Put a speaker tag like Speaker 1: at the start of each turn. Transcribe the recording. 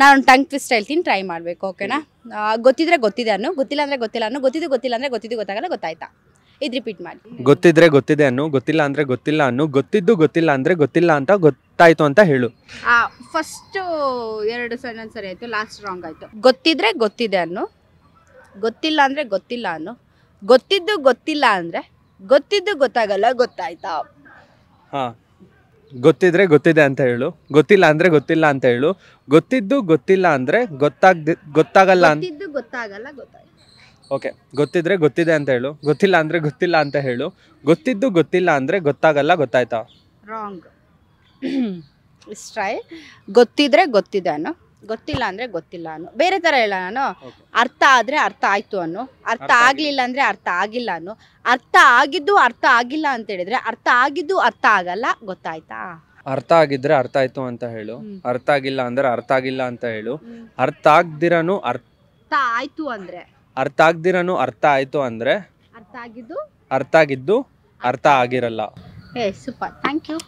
Speaker 1: ನಾನು tongue twist ಹೇಳ್ತೀನಿ, try ಮಾಡಬೇಕು, ಓಕೆನಾ? ಗೊತ್ತಿದ್ರೆ ಗೊತ್ತಿದೆ ಅನ್ನು, ಗೊತ್ತಿಲ್ಲ ಅಂದರೆ ಗೊತ್ತಿಲ್ಲ ಅನ್ನು, ಗೊತ್ತಿದ್ದು ಗೊತ್ತಿಲ್ಲ ಅಂದರೆ ಗೊತ್ತಿದ್ದು ಗೊತ್ತಾಗಲ್ಲ, ಗೊತ್ತಾಯ್ತಾ? ಇದು ರಿಪೀಟ್ ಮಾಡಿ.
Speaker 2: ಗೊತ್ತಿದ್ರೆ ಗೊತ್ತಿದೆ ಅನ್ನು, ಗೊತ್ತಿಲ್ಲ ಅಂದರೆ ಗೊತ್ತಿಲ್ಲ ಅನ್ನು, ಗೊತ್ತಿದ್ದು ಗೊತ್ತಿಲ್ಲ ಅಂದರೆ ಗೊತ್ತಿಲ್ಲ ಅಂತ ಗೊತ್ತಾಯ್ತು ಅಂತ ಹೇಳು.
Speaker 1: ಫಸ್ಟು 2 ಸೆಂಟೆನ್ಸ್ ಸರಿ ಆಯಿತು, ಲಾಸ್ಟ್ ರಾಂಗ್ ಆಯಿತು. ಗೊತ್ತಿದ್ರೆ ಗೊತ್ತಿದೆ ಅನ್ನು, ಗೊತ್ತಿಲ್ಲ ಅಂದರೆ ಗೊತ್ತಿಲ್ಲ ಅನ್ನು, ಗೊತ್ತಿದ್ದು ಗೊತ್ತಿಲ್ಲ ಅಂದರೆ ಗೊತ್ತಿದ್ದು ಗೊತ್ತಾಗಲ್ಲ, ಗೊತ್ತಾಯ್ತಾ?
Speaker 2: ಹಾಂ, ಗೊತ್ತಿದ್ರೆ ಗೊತ್ತಿದೆ ಅಂತ ಹೇಳು, ಗೊತ್ತಿಲ್ಲ ಅಂದರೆ ಗೊತ್ತಿಲ್ಲ ಅಂತ ಹೇಳು, ಗೊತ್ತಿದ್ದು ಗೊತ್ತಿಲ್ಲ ಅಂದರೆ ಗೊತ್ತಾಗಲ್ಲ ಅಂತ.
Speaker 1: ಗೊತ್ತಿದ್ದು ಗೊತ್ತಾಗಲ್ಲ, ಗೊತ್ತಾಯ್ತು.
Speaker 2: ಓಕೆ, ಗೊತ್ತಿದ್ರೆ ಗೊತ್ತಿದೆ ಅಂತ ಹೇಳು, ಗೊತ್ತಿಲ್ಲ ಅಂದರೆ ಗೊತ್ತಿಲ್ಲ ಅಂತ ಹೇಳು, ಗೊತ್ತಿದ್ದು ಗೊತ್ತಿಲ್ಲ ಅಂದರೆ ಗೊತ್ತಾಗಲ್ಲ, ಗೊತ್ತಾಯ್ತಾ?
Speaker 1: ರಾಂಗ್. ಇಷ್ಟು ಟ್ರೈ. ಗೊತ್ತಿದ್ರೆ ಗೊತ್ತಿದೆ ಅನ್ನು, ಗೊತ್ತಿಲ್ಲ ಅಂದರೆ ಗೊತ್ತಿಲ್ಲ ಅನ್ನು. ಬೇರೆ ಥರ ಹೇಳ ನಾನು. ಅರ್ಥ ಆದರೆ ಅರ್ಥ ಆಯಿತು ಅನ್ನು, ಅರ್ಥ ಆಗಲಿಲ್ಲ ಅಂದರೆ ಅರ್ಥ ಆಗಿಲ್ಲ ಅನ್ನು, ಅರ್ಥ ಆಗಿದ್ದು ಅರ್ಥ ಆಗಿಲ್ಲ ಅಂತ ಹೇಳಿದ್ರೆ ಅರ್ಥ ಆಗಿದ್ದು ಅರ್ಥ ಆಗಲ್ಲ, ಗೊತ್ತಾಯ್ತಾ?
Speaker 2: ಅರ್ಥ ಆಗಿದ್ರೆ ಅರ್ಥ ಆಯ್ತು ಅಂತ ಹೇಳು, ಅರ್ಥ ಆಗಿಲ್ಲ ಅಂದರೆ ಅರ್ಥ ಆಗಿಲ್ಲ ಅಂತ ಹೇಳು, ಅರ್ಥ ಆಗ್ದಿರನು
Speaker 1: ಅರ್ಥ ಆಯ್ತು ಅಂದರೆ,
Speaker 2: ಅರ್ಥ ಆಗ್ದಿರನು ಅರ್ಥ ಆಯ್ತು ಅಂದರೆ
Speaker 1: ಅರ್ಥ ಆಗಿದ್ದು
Speaker 2: ಅರ್ಥ ಆಗಿದ್ದು ಅರ್ಥ ಆಗಿರಲ್ಲ.
Speaker 1: Super, thank you.